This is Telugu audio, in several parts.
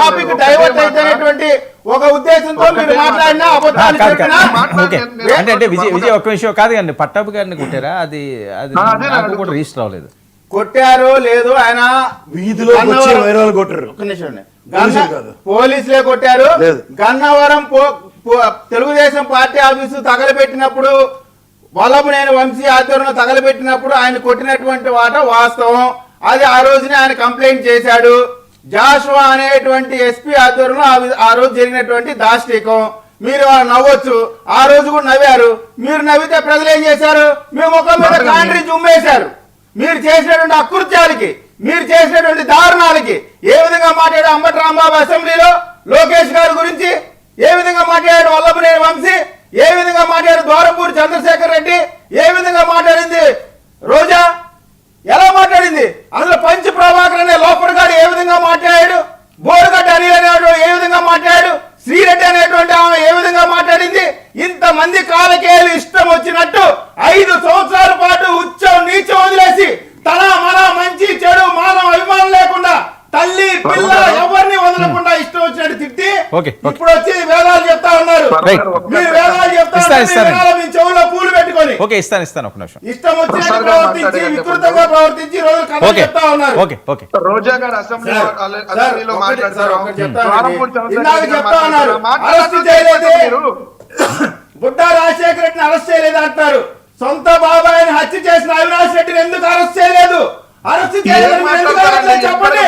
టాపిక్ డైవర్ట్ అయితేనేటువంటి ఒక ఉద్దేశంతో మీరు మాట్లాడినా అబద్ధాలు చెప్పినా అంటే విజయ్ ఒక్క విషయం కాదు కానీ పట్టాభి గారిని కొట్టారా? అది నాకు కూడా రిజిస్టర్ అవ్వలేదు. కొట్టారో లేదో ఆయన వీధిలో కొట్టారు, పోలీసులే కొట్టారు. గన్నవరం తెలుగుదేశం పార్టీ ఆఫీసు తగలబెట్టినప్పుడు వల్లభనేని వంశీ ఆధ్వర్యంలో తగలబెట్టినప్పుడు ఆయన కొట్టినటువంటి వాట వాస్తవం. అది ఆ రోజునే ఆయన కంప్లైంట్ చేశాడు. జాషువా అనేటువంటి ఎస్పీ ఆధ్వర్యంలో ఆ రోజు జరిగినటువంటి దాష్టికం. మీరు నవ్వచ్చు, ఆ రోజు కూడా నవ్వారు. మీరు నవ్వితే ప్రజలు ఏం చేశారు? మీ ముఖం మీద కాండ్రి జుమ్మేశారు. మీరు చేసినటువంటి అకృత్యాలకి, మీరు చేసినటువంటి దారుణాలకి ఏ విధంగా మాట్లాడాడు అంబటి రాంబాబు అసెంబ్లీలో లోకేష్ గారి గురించి, ఏ విధంగా మాట్లాడాడు వల్లభనేని వంశీ, ఏ విధంగా మాట్లాడాడు ద్వారంపూడి చంద్రశేఖర్ రెడ్డి, ఏ విధంగా మాట్లాడింది రోజా, ఎలా మాట్లాడింది? అందులో పంచ్ ప్రభాకర్ అనే లోపర్ గారు ఏ విధంగా మాట్లాడాడు, బోరుగడ్డ అనిల్ అనేవాడు ఏ విధంగా మాట్లాడాడు, శ్రీరెడ్డి అనేటువంటి ఆమె ఏ విధంగా మాట్లాడింది? ఇంతమంది కాలకేయులు ఇష్టం వచ్చినట్టు 5 సంవత్సరాల పాటు ఉచ్చం నీచం వదిలేసి తన మన మంచి చెడు మానవ అభిమానం లేకుండా తల్లి పిల్ల ఎవరిని వదలకుండా ఇష్టం వచ్చినట్టు తిట్టి ఇప్పుడు వచ్చి వేదాలు చెప్తా ఉన్నారు. మీరు వేదాలు చెప్తారు, మీ చెవులో పూలు పెట్టుకొని ఇష్టం వచ్చినట్టు ప్రవర్తించి వికృతంగా ప్రవర్తించి రోజు కథ చెప్తా ఉన్నారు. రోజా గారు అసెంబ్లీలో ఇందాక చెప్తా ఉన్నారు అరెస్ట్ చేయలేదు, బుడ్డా రాజశేఖర రెడ్డిని అరెస్ట్ చేయలేదు అంటారు. సొంత బాబాయిని హత్య చేసిన అవినాష్ రెడ్డిని ఎందుకు అరెస్ట్ చేయలేదు? అరెస్ట్ చేయలేదు చెప్పండి.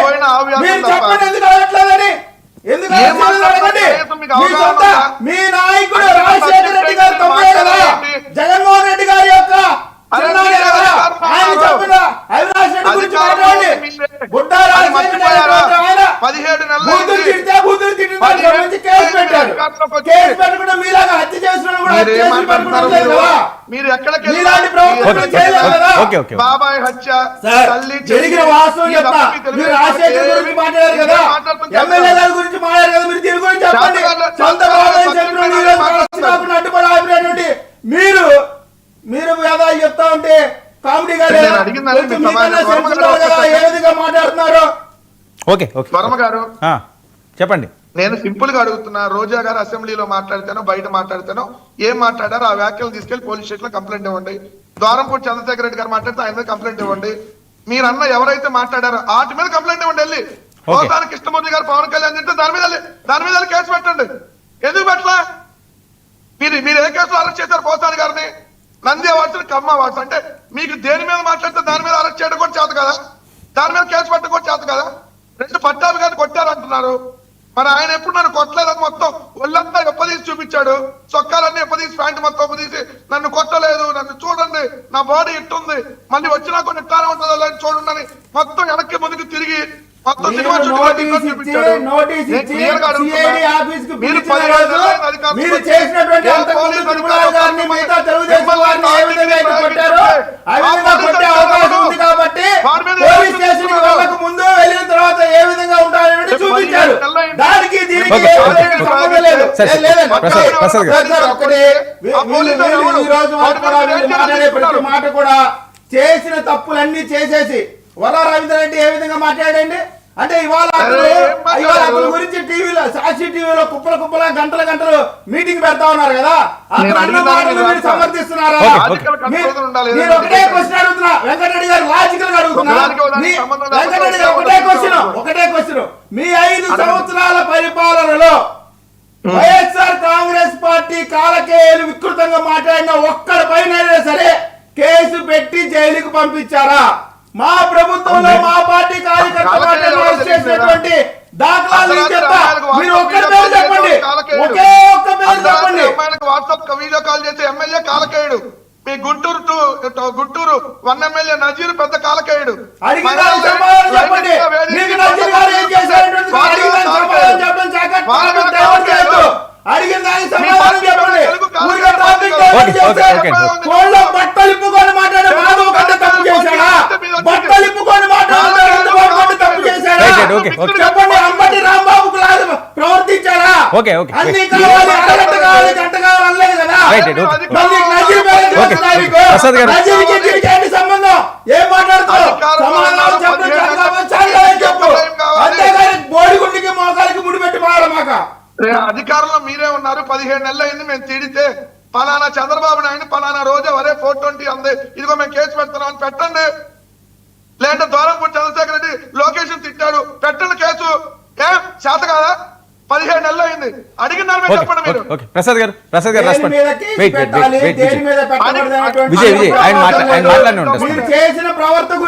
మీరు చెప్పండి ఎందుకు అడగట్లేదని. ఎందుకు అడగండి. మీ నాయకుడు రాజశేఖర రెడ్డి గారు తప్పే కదా, జగన్మోహన్ రెడ్డి గారి యొక్క ఆయన చెప్పిన అవినాష్ రెడ్డి గురించి మాట్లాడండి. బుడ్డా రాజశేఖర ఆయన 17 నెలలు బూతులు తిడితే బూతులు తిట్టిన కేసు పెట్టారు. కేసు పెట్టకుండా మీలాగా హత్య చేసిన మీరు ఎక్కడికి బాబాయ్ హత్య జరిగిన వాస్తవం చెప్తా. మీరు రాజశేఖర్ గురించి మాట్లాడారు కదా, ఎమ్మెల్యే గారి గురించి మాట్లాడారు కదా, మీరు దీని గురించి చెప్పండి. సొంత బాబాయ్ చెప్పిన అడ్డుపడి ఆపినటువంటి మీరు వేదాలు చెప్తా ఉంటే కామెడీగా ఏ విధంగా మాట్లాడుతున్నారు? వర్మ గారు చెప్పండి. నేను సింపుల్ గా అడుగుతున్నా, రోజా గారు అసెంబ్లీలో మాట్లాడితేనో బయట మాట్లాడితేనో ఏం మాట్లాడారో ఆ వ్యాఖ్యలు తీసుకెళ్లి పోలీస్ స్టేషన్ లో కంప్లైంట్ ఇవ్వండి. ద్వారంపూడి చంద్రశేఖర్ రెడ్డి గారు మాట్లాడితే ఆయన మీద కంప్లైంట్ ఇవ్వండి. మీరన్న ఎవరైతే మాట్లాడారో వాటి మీద కంప్లైంట్ ఇవ్వండి. వెళ్ళి పోసాని కృష్ణమూర్తి గారు పవన్ కళ్యాణ్ తింటే దాని మీద కేసు పెట్టండి. ఎందుకు పెట్టలా? మీరు ఏ కేసులో అరెస్ట్ చేశారు పోసాని గారిని? నంది అవార్డ్స్, కమ్మ అవార్డ్స్ అంటే మీకు దేని మీద మాట్లాడితే దాని మీద అరెస్ట్ చేయడం కూడా చేత కదా, దాని మీద కేసు పెట్టడం కూడా చేత కదా. 2 పట్టాభి గారిని కొట్టారంటున్నారు, మరి ఆయన ఎప్పుడు నన్ను కొట్టలేదని మొత్తం ఒళ్ళంతా ఎప్పదీసి చూపించాడు. చొక్కాలన్నీ ఎప్పదీసి, ప్యాంటు మొత్తం ఎప్పదీసి నన్ను కొట్టలేదు, నన్ను చూడండి, నా బాడీ ఇట్టుంది, మళ్ళీ వచ్చినా కొన్ని ఇట్టానే ఉంటుందో అని చూడండి, మొత్తం వెనక్కి ముందుకు తిరిగి మొత్తం సినిమా ముందు వెళ్ళిన తర్వాత ఏ విధంగా ఉంటారని చూపించారు. దానికి దీనికి ప్రతి మాట కూడా చేసిన తప్పులన్నీ చేసేసి వల్లా రవీంద్రరెడ్డి ఏ విధంగా మాట్లాడండి అంటే ఇవాళ అతని గురించి టీవీలో సాక్షి టీవీలో కుప్పల గంటలు మీటింగ్ పెడతా ఉన్నారు కదా, అక్కడ అన్న మాటలు మీరు సమర్థిస్తున్నారా? మీరు ఒకటే క్వశ్చన్ అడుగుతున్నా, వెంకటరెడ్డి గారు లాజికల్ గా అడుగుతున్నా. వెంకటరెడ్డి గారు ఒకటే క్వశ్చన్, మీ 5 సంవత్సరాల పరిపాలనలో వైఎస్ఆర్ కాంగ్రెస్ పార్టీ కాలకేయులు వికృతంగా మాట్లాడిన ఒక్కడిపైన సరే కేసు పెట్టి జైలుకు పంపించారా? మా ప్రభుత్వంలో మా పార్టీ కార్యకర్తలు చేసినటువంటి దాఖలాలు చెప్తా, మీరు ఒక్కరి పేరు చెప్పండి, ఒకే ఒక్క పేరు చెప్పండి. వాట్సాప్ వీడియో కాల్ చేసే ఎమ్మెల్యే కాలకేయుడు, మీ గుంటూరు 1 ఎమ్మెల్యే నజీర్ పెద్ద కాలకేయుడు. అడిగిన సమాధానం చెప్పండి. మీకు నజీర్ గారు ఏం చేశారంటే అడిగిన దానికి సమాధానం చెప్పండి. బట్టలు ఇప్పుకొని మాట్లాడే మాధవ్ కంటే తప్పు చేశాడా? బట్టలు ఇప్పుకొని మాట్లాడే తప్పు చేశాడా? చెప్పండి. అంబటి రాంబాబుకు ప్రవర్తించాడా? అన్ని కావాలి, అరగంట కావాలి, గంట కావాలి అనలేదు కదా. నజీర్కి సంబంధం ఏం మాట్లాడుతావు? సమాధానం చెప్పండి. అంతేగాని బోడిగుండికి మోకాలికి ముడి అధికారంలో మీరే ఉన్నారు, 17 నెలలు అయింది మేము తిడితే, పలానా చంద్రబాబు నాయుడు పలానా రోజు వరే 420 అంది, ఇదిగో మేము కేసు పెడుతున్నాం అని పెట్టండి. లేదంటే ద్వారంపూడి చంద్రశేఖర్ రెడ్డి లొకేషన్ తిట్టాడు, పెట్టండి కేసు. చేత కాదా? 17 నెలలు అయింది, అడిగిన దాని మీద చెప్పండి మీరు. ఓకే ప్రసాద్ గారు దేని మీద కేసు పెట్టాలి, దేని మీద పెట్టకూడదు అనేటువంటి విజయ్ ఆయన మాట్లాడి ఉంటారు మీరు చేసిన ప్రవర్తన గురించి